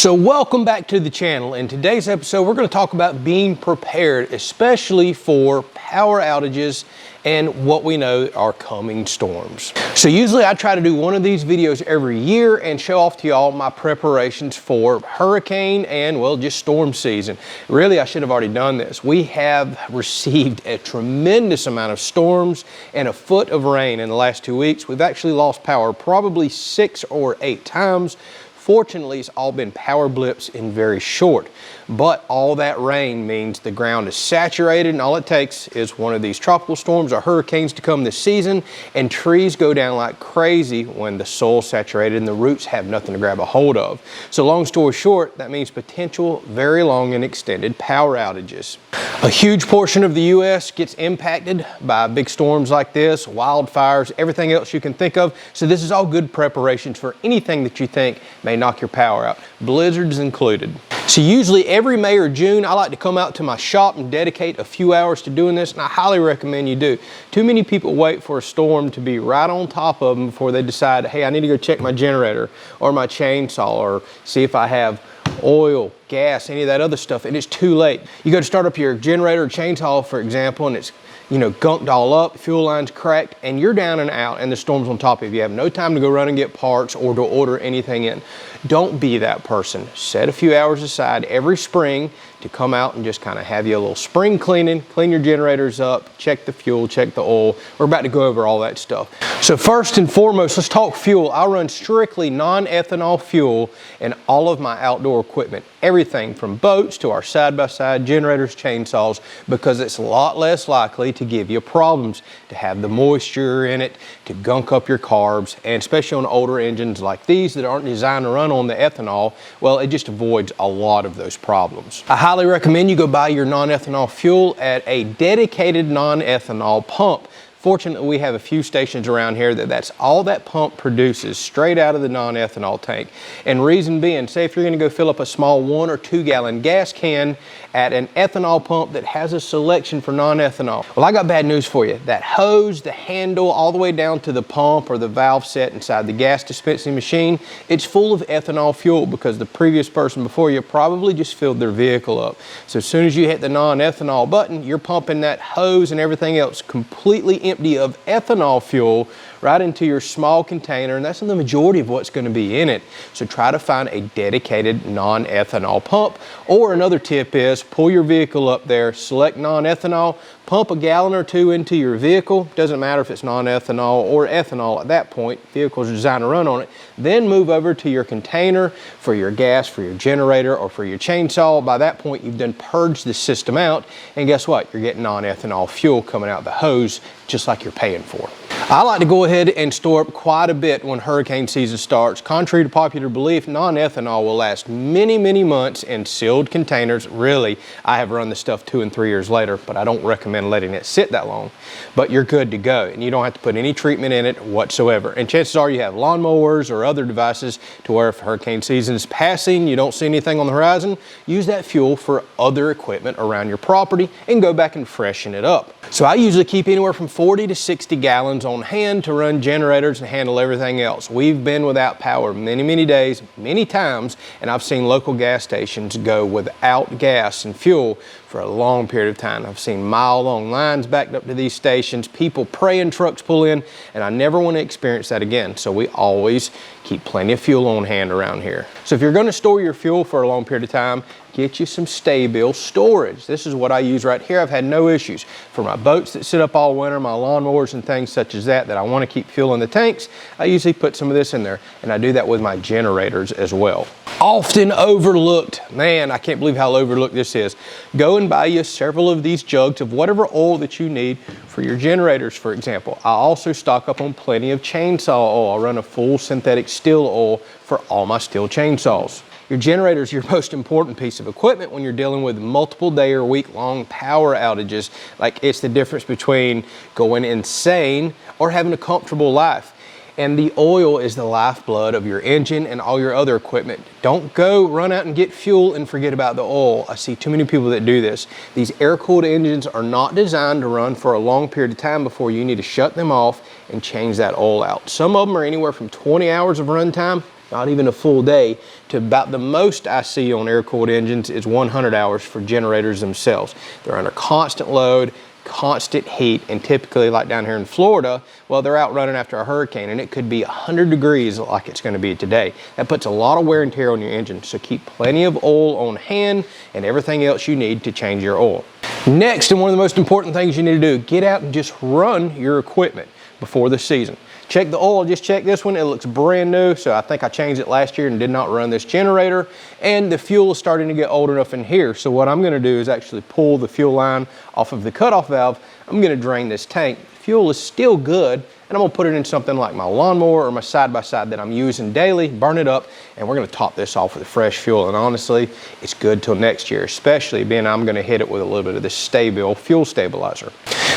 So welcome back to the channel. In today's episode, we're going to talk about being prepared, especially for power outages and what we know are coming storms. So usually I try to do one of these videos every year and show off to y'all my preparations for hurricane and, well, just storm season. Really, I should have already done this. We have received a tremendous amount of storms and a foot of rain in the last 2 weeks. We've actually lost power probably 6 or 8 times. Fortunately, it's all been power blips in very short, but all that rain means the ground is saturated, and all it takes is one of these tropical storms or hurricanes to come this season, and trees go down like crazy when the soil's saturated and the roots have nothing to grab a hold of. So long story short, that means potential very long and extended power outages. A huge portion of the U.S. gets impacted by big storms like this, wildfires, everything else you can think of. So this is all good preparations for anything that you think may knock your power out, blizzards included. So usually every May or June, I like to come out to my shop and dedicate a few hours to doing this, and I highly recommend you do. Too many people wait for a storm to be right on top of them before they decide, hey, I need to go check my generator or my chainsaw or see if I have oil, gas, any of that other stuff, and it's too late. You go to start up your generator or chainsaw, for example, and it's gunked all up, fuel lines cracked, and you're down and out, and the storm's on top of you. You have no time to go run and get parts or to order anything in. Don't be that person. Set a few hours aside every spring to come out and just kind of have you a little spring cleaning, clean your generators up, check the fuel, check the oil. We're about to go over all that stuff. So first and foremost, let's talk fuel. I run strictly non-ethanol fuel in all of my outdoor equipment. Everything from boats to our side-by-side generators, chainsaws, because it's a lot less likely to give you problems, to have the moisture in it, to gunk up your carbs, and especially on older engines like these that aren't designed to run on the ethanol, well, it just avoids a lot of those problems. I highly recommend you go buy your non-ethanol fuel at a dedicated non-ethanol pump. Fortunately, we have a few stations around here that's all that pump produces straight out of the non-ethanol tank. And reason being, say if you're going to go fill up a small 1 or 2 gallon gas can at an ethanol pump that has a selection for non-ethanol. Well, I got bad news for you. That hose, the handle, all the way down to the pump or the valve set inside the gas dispensing machine, it's full of ethanol fuel because the previous person before you probably just filled their vehicle up. So as soon as you hit the non-ethanol button, you're pumping that hose and everything else completely empty of ethanol fuel right into your small container, and that's the majority of what's going to be in it. So try to find a dedicated non-ethanol pump. Or another tip is pull your vehicle up there, select non-ethanol, pump a gallon or 2 into your vehicle. Doesn't matter if it's non-ethanol or ethanol at that point. Vehicles are designed to run on it. Then move over to your container for your gas, for your generator, or for your chainsaw. By that point, you've done purged the system out, and guess what? You're getting non-ethanol fuel coming out the hose just like you're paying for. I like to go ahead and store up quite a bit when hurricane season starts. Contrary to popular belief, non-ethanol will last many, many months in sealed containers. Really, I have run the stuff 2 and 3 years later, but I don't recommend letting it sit that long. But you're good to go, and you don't have to put any treatment in it whatsoever. And chances are you have lawnmowers or other devices to where if hurricane season is passing, you don't see anything on the horizon, use that fuel for other equipment around your property and go back and freshen it up. So I usually keep anywhere from 40 to 60 gallons on hand to run generators and handle everything else. We've been without power many, many days, many times, and I've seen local gas stations go without gas and fuel for a long period of time. I've seen mile-long lines backed up to these stations, people praying trucks pull in, and I never want to experience that again. So we always keep plenty of fuel on hand around here. So if you're going to store your fuel for a long period of time, get you some stay-bill storage. This is what I use right here. I've had no issues. For my boats that sit up all winter, my lawnmowers and things such as that I want to keep fuel in the tanks, I usually put some of this in there, and I do that with my generators as well. Often overlooked, man, I can't believe how overlooked this is. Go and buy you several of these jugs of whatever oil that you need for your generators, for example. I also stock up on plenty of chainsaw oil. I run a full synthetic steel oil for all my steel chainsaws. Your generator is your most important piece of equipment when you're dealing with multiple day or week long power outages. Like, it's the difference between going insane or having a comfortable life. And the oil is the lifeblood of your engine and all your other equipment. Don't go run out and get fuel and forget about the oil. I see too many people that do this. These air-cooled engines are not designed to run for a long period of time before you need to shut them off and change that oil out. Some of them are anywhere from 20 hours of runtime not even a full day, to about the most I see on air-cooled engines is 100 hours for generators themselves. They're under constant load, constant heat, and typically, like down here in Florida, well, they're out running after a hurricane, and it could be 100 degrees like it's going to be today. That puts a lot of wear and tear on your engine, so keep plenty of oil on hand and everything else you need to change your oil. Next, and one of the most important things you need to do, get out and just run your equipment before the season. Check the oil. Just check this one. It looks brand new, so I think I changed it last year and did not run this generator. And the fuel is starting to get old enough in here, so what I'm going to do is actually pull the fuel line off of the cutoff valve. I'm going to drain this tank. Fuel is still good, and I'm going to put it in something like my lawnmower or my side-by-side that I'm using daily, burn it up, and we're going to top this off with fresh fuel. And honestly, it's good till next year, especially being I'm going to hit it with a little bit of this Stabil fuel stabilizer.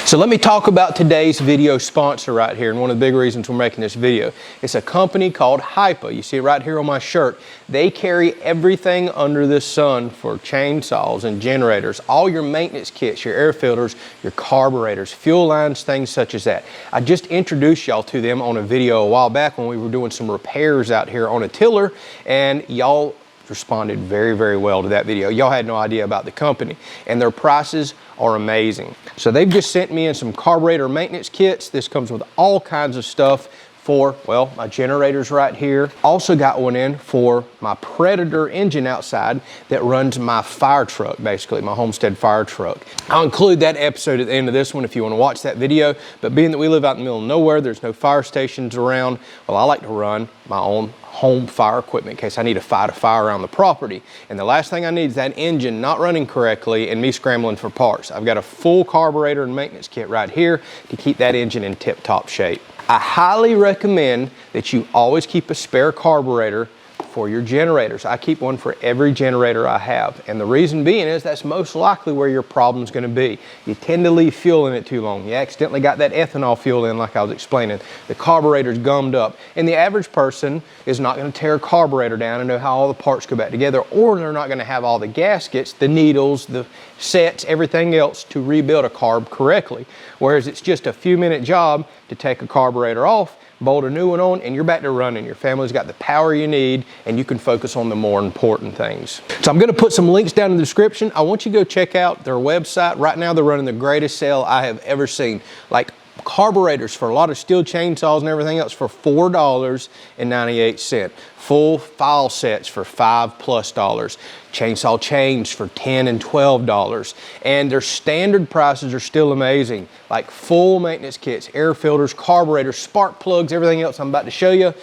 So let me talk about today's video sponsor right here, and one of the big reasons we're making this video. It's a company called Hypa. You see it right here on my shirt. They carry everything under the sun for chainsaws and generators, all your maintenance kits, your air filters, your carburetors, fuel lines, things such as that. I just introduced y'all to them on a video a while back when we were doing some repairs out here on a tiller, and y'all responded very, very well to that video. Y'all had no idea about the company, and their prices are amazing. So they've just sent me in some carburetor maintenance kits. This comes with all kinds of stuff for, well, my generators right here. Also got one in for my Predator engine outside that runs my fire truck, basically my Homestead fire truck. I'll include that episode at the end of this one if you want to watch that video, but being that we live out in the middle of nowhere, there's no fire stations around, well, I like to run my own home fire equipment in case I need to fight a fire around the property. And the last thing I need is that engine not running correctly and me scrambling for parts. I've got a full carburetor and maintenance kit right here to keep that engine in tip-top shape. I highly recommend that you always keep a spare carburetor for your generators. I keep one for every generator I have, and the reason being is that's most likely where your problem's going to be. You tend to leave fuel in it too long. You accidentally got that ethanol fuel in, like I was explaining. The carburetor's gummed up, and the average person is not going to tear a carburetor down and know how all the parts go back together, or they're not going to have all the gaskets, the needles, the sets, everything else to rebuild a carb correctly. Whereas it's just a few-minute job to take a carburetor off, bolt a new one on, and you're back to running. Your family's got the power you need, and you can focus on the more important things. So I'm going to put some links down in the description. I want you to go check out their website. Right now they're running the greatest sale I have ever seen. Like carburetors for a lot of steel chainsaws and everything else for $4.98. Full file sets for $5+. Chainsaw chains for $10 and $12. And their standard prices are still amazing. Like full maintenance kits, air filters, carburetors, spark plugs, everything else I'm about to show you.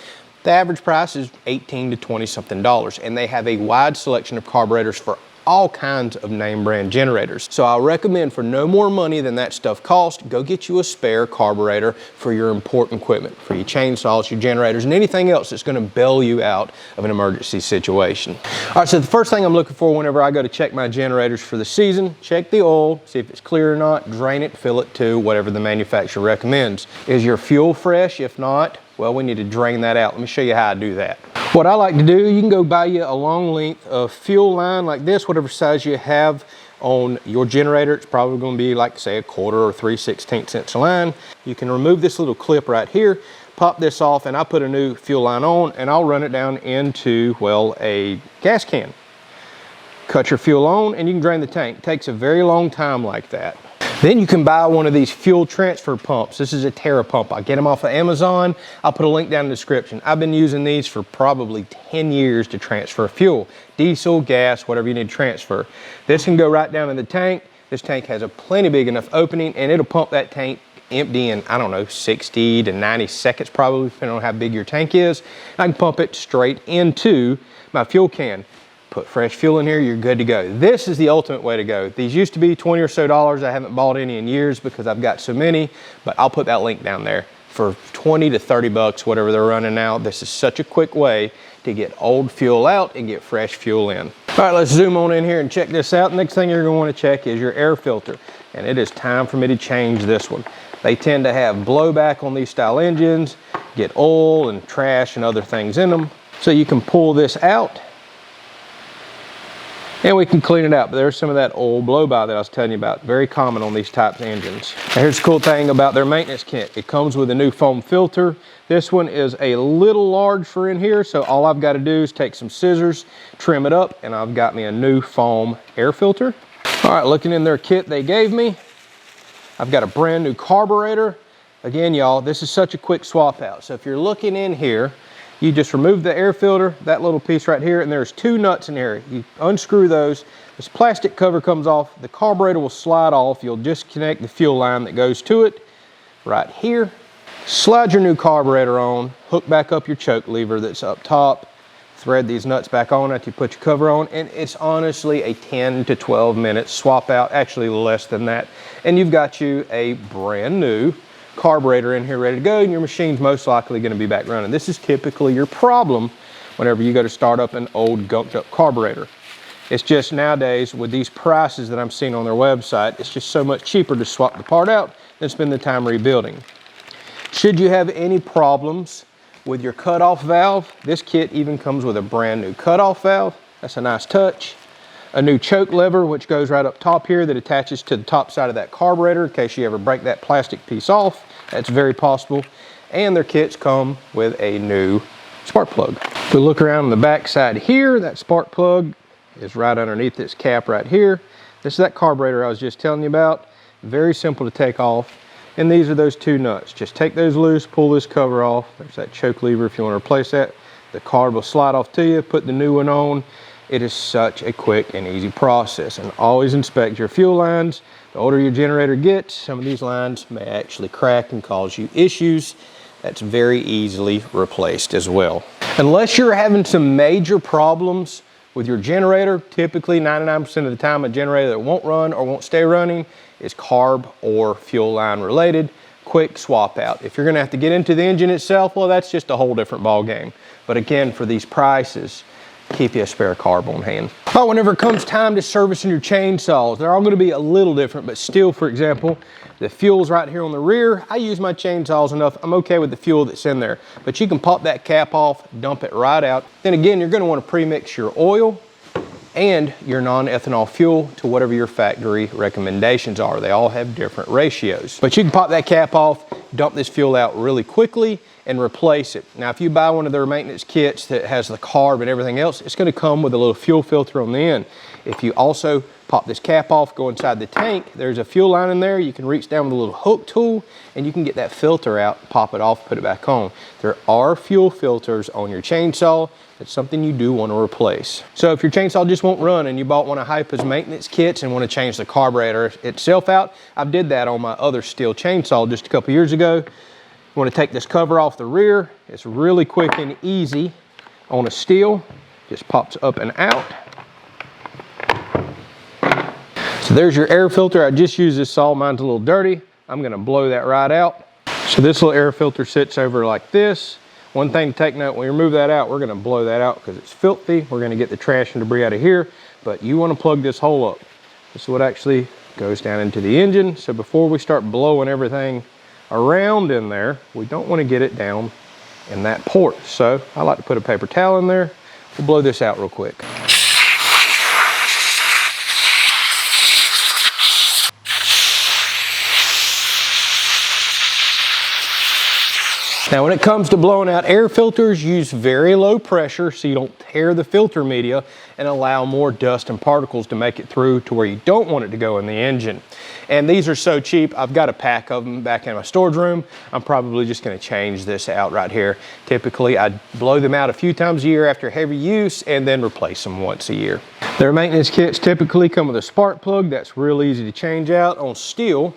The average price is $18 to $20 something. And they have a wide selection of carburetors for all kinds of name brand generators. So I recommend for no more money than that stuff costs, go get you a spare carburetor for your important equipment, for your chainsaws, your generators, and anything else that's going to bail you out of an emergency situation. All right, so the first thing I'm looking for whenever I go to check my generators for the season, check the oil, see if it's clear or not, drain it, fill it to whatever the manufacturer recommends. Is your fuel fresh? If not, well, we need to drain that out. Let me show you how I do that. What I like to do, you can go buy you a long length of fuel line like this, whatever size you have on your generator. It's probably going to be like, say, 1/4 or 3/16 inch line. You can remove this little clip right here, pop this off, and I put a new fuel line on, and I'll run it down into, well, a gas can. Cut your fuel on, and you can drain the tank. It takes a very long time like that. Then you can buy one of these fuel transfer pumps. This is a Terra pump. I get them off of Amazon. I'll put a link down in the description. I've been using these for probably 10 years to transfer fuel. Diesel, gas, whatever you need to transfer. This can go right down in the tank. This tank has a plenty big enough opening, and it'll pump that tank empty in, I don't know, 60 to 90 seconds probably, depending on how big your tank is. I can pump it straight into my fuel can. Put fresh fuel in here, you're good to go. This is the ultimate way to go. These used to be $20 or so. I haven't bought any in years because I've got so many, but I'll put that link down there. For 20 to 30 bucks, whatever they're running now, this is such a quick way to get old fuel out and get fresh fuel in. All right, let's zoom on in here and check this out. Next thing you're going to want to check is your air filter, and it is time for me to change this one. They tend to have blowback on these style engines, get oil and trash and other things in them. So you can pull this out, And we can clean it out, but there's some of that old blow-by that I was telling you about. Very common on these types of engines. Now here's the cool thing about their maintenance kit. It comes with a new foam filter. This one is a little large for in here, so all I've got to do is take some scissors, trim it up, and I've got me a new foam air filter. All right, looking in their kit they gave me, I've got a brand new carburetor. Again, y'all, this is such a quick swap out. So if you're looking in here, you just remove the air filter, that little piece right here, and there's 2 nuts in here. You unscrew those, this plastic cover comes off, the carburetor will slide off. You'll disconnect the fuel line that goes to it right here. Slide your new carburetor on, hook back up your choke lever that's up top, thread these nuts back on after you put your cover on, and it's honestly a 10 to 12 minute swap out, actually less than that. And you've got you a brand new carburetor in here ready to go, and your machine's most likely going to be back running. This is typically your problem whenever you go to start up an old gunked up carburetor. It's just nowadays with these prices that I'm seeing on their website, it's just so much cheaper to swap the part out than spend the time rebuilding. Should you have any problems with your cutoff valve, this kit even comes with a brand new cutoff valve. That's a nice touch. A new choke lever, which goes right up top here, that attaches to the top side of that carburetor in case you ever break that plastic piece off. That's very possible. And their kits come with a new spark plug. If we look around on the back side here, that spark plug is right underneath this cap right here. This is that carburetor I was just telling you about. Very simple to take off. And these are those 2 nuts. Just take those loose, pull this cover off. There's that choke lever if you want to replace that. The carb will slide off to you, put the new one on. It is such a quick and easy process. And always inspect your fuel lines. The older your generator gets, some of these lines may actually crack and cause you issues. That's very easily replaced as well. Unless you're having some major problems with your generator, typically 99% of the time a generator that won't run or won't stay running is carb or fuel line related. Quick swap out. If you're gonna have to get into the engine itself, well, that's just a whole different ball game. But again, for these prices, keep you a spare carb on hand. Oh, whenever it comes time to servicing your chainsaws, they're all going to be a little different, but still, for example, the fuel's right here on the rear. I use my chainsaws enough. I'm okay with the fuel that's in there, but you can pop that cap off, dump it right out. Then again, you're going to want to pre-mix your oil and your non-ethanol fuel to whatever your factory recommendations are. They all have different ratios, but you can pop that cap off, dump this fuel out really quickly, and replace it. Now, if you buy one of their maintenance kits that has the carb and everything else, it's going to come with a little fuel filter on the end. If you also pop this cap off, go inside the tank, there's a fuel line in there. You can reach down with a little hook tool and you can get that filter out, pop it off, put it back on. There are fuel filters on your chainsaw. It's something you do want to replace. So if your chainsaw just won't run and you bought one of Hypa's maintenance kits and want to change the carburetor itself out, I did that on my other steel chainsaw just a couple years ago. You want to take this cover off the rear. It's really quick and easy on a steel. Just pops up and out. So there's your air filter. I just used this saw. Mine's a little dirty. I'm going to blow that right out. So this little air filter sits over like this. One thing to take note, when you remove that out, we're going to blow that out because it's filthy. We're going to get the trash and debris out of here, but you want to plug this hole up. This is what actually goes down into the engine. So before we start blowing everything around in there, we don't want to get it down in that port. So I like to put a paper towel in there. We'll blow this out real quick. Now when it comes to blowing out air filters, use very low pressure so you don't tear the filter media and allow more dust and particles to make it through to where you don't want it to go in the engine. And these are so cheap, I've got a pack of them back in my storage room. I'm probably just going to change this out right here. Typically I blow them out a few times a year after heavy use and then replace them once a year. Their maintenance kits typically come with a spark plug. That's real easy to change out. On steel,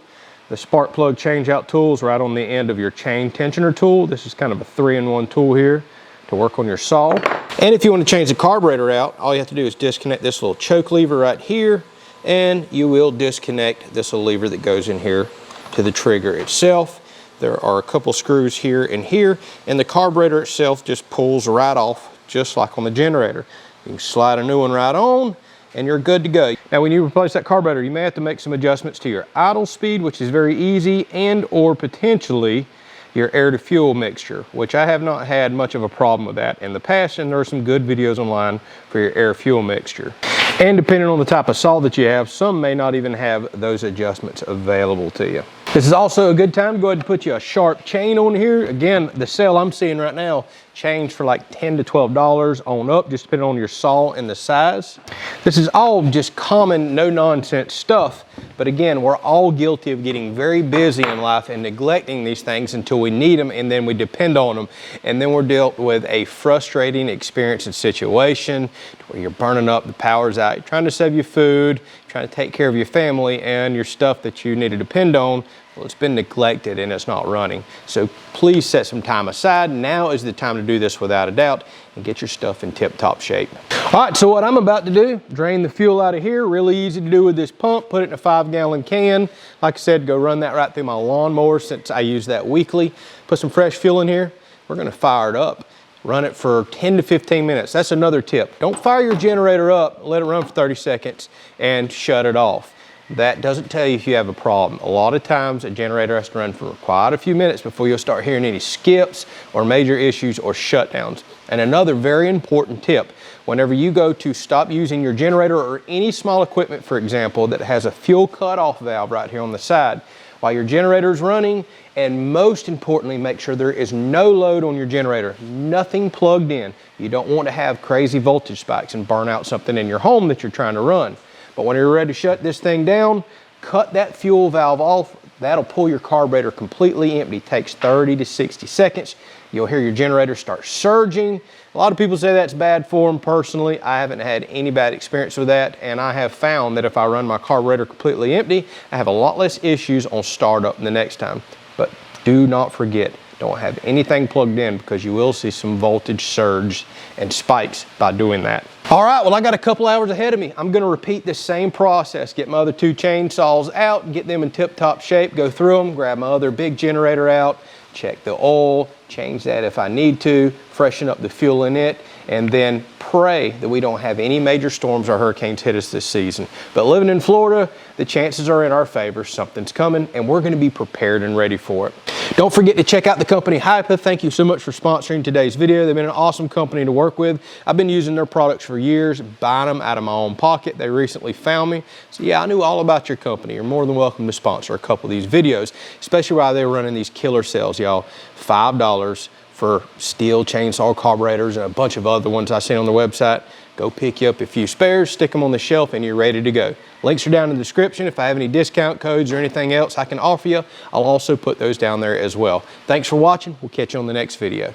the spark plug change out tool's right on the end of your chain tensioner tool. This is kind of a 3-in-1 tool here to work on your saw. And if you want to change the carburetor out, all you have to do is disconnect this little choke lever right here, and you will disconnect this little lever that goes in here to the trigger itself. There are a couple screws here and here, and the carburetor itself just pulls right off, just like on the generator. You can slide a new one right on, and you're good to go. Now when you replace that carburetor, you may have to make some adjustments to your idle speed, which is very easy, and or potentially your air to fuel mixture, which I have not had much of a problem with that in the past, and there are some good videos online for your air fuel mixture. And depending on the type of saw that you have, some may not even have those adjustments available to you. This is also a good time to go ahead and put you a sharp chain on here. Again, the sale I'm seeing right now, chains for like $10 to $12 on up, just depending on your saw and the size. This is all just common, no nonsense stuff. But again, we're all guilty of getting very busy in life and neglecting these things until we need them, and then we depend on them. And then we're dealt with a frustrating experience and situation where you're burning up, the power's out, you're trying to save your food, trying to take care of your family, and your stuff that you need to depend on, well, it's been neglected and it's not running. So please set some time aside. Now is the time to do this without a doubt and get your stuff in tip-top shape. All right, so what I'm about to do, drain the fuel out of here. Really easy to do with this pump. Put it in a 5-gallon can. Like I said, go run that right through my lawnmower since I use that weekly. Put some fresh fuel in here. We're gonna fire it up. Run it for 10 to 15 minutes. That's another tip. Don't fire your generator up, let it run for 30 seconds and shut it off. That doesn't tell you if you have a problem. A lot of times a generator has to run for quite a few minutes before you'll start hearing any skips or major issues or shutdowns. And another very important tip, whenever you go to stop using your generator or any small equipment, for example, that has a fuel cutoff valve right here on the side, while your generator is running, and most importantly, make sure there is no load on your generator, nothing plugged in. You don't want to have crazy voltage spikes and burn out something in your home that you're trying to run. But when you're ready to shut this thing down, cut that fuel valve off. That'll pull your carburetor completely empty. It takes 30 to 60 seconds. You'll hear your generator start surging. A lot of people say that's bad for them. Personally, I haven't had any bad experience with that, and I have found that if I run my carburetor completely empty, I have a lot less issues on startup the next time. But do not forget, don't have anything plugged in because you will see some voltage surge and spikes by doing that. All right, well, I got a couple hours ahead of me. I'm gonna repeat this same process, get my other 2 chainsaws out, get them in tip-top shape, go through them, grab my other big generator out, check the oil, change that if I need to, freshen up the fuel in it, and then pray that we don't have any major storms or hurricanes hit us this season. But living in Florida, the chances are in our favor. Something's coming, and we're gonna be prepared and ready for it. Don't forget to check out the company Hypa. Thank you so much for sponsoring today's video. They've been an awesome company to work with. I've been using their products for years, buying them out of my own pocket. They recently found me. So yeah, I knew all about your company. You're more than welcome to sponsor a couple of these videos, especially while they were running these killer sales, y'all. $5 for steel chainsaw carburetors and a bunch of other ones I seen on their website. Go pick you up a few spares, stick them on the shelf, and you're ready to go. Links are down in the description. If I have any discount codes or anything else I can offer you, I'll also put those down there as well. Thanks for watching. We'll catch you on the next video.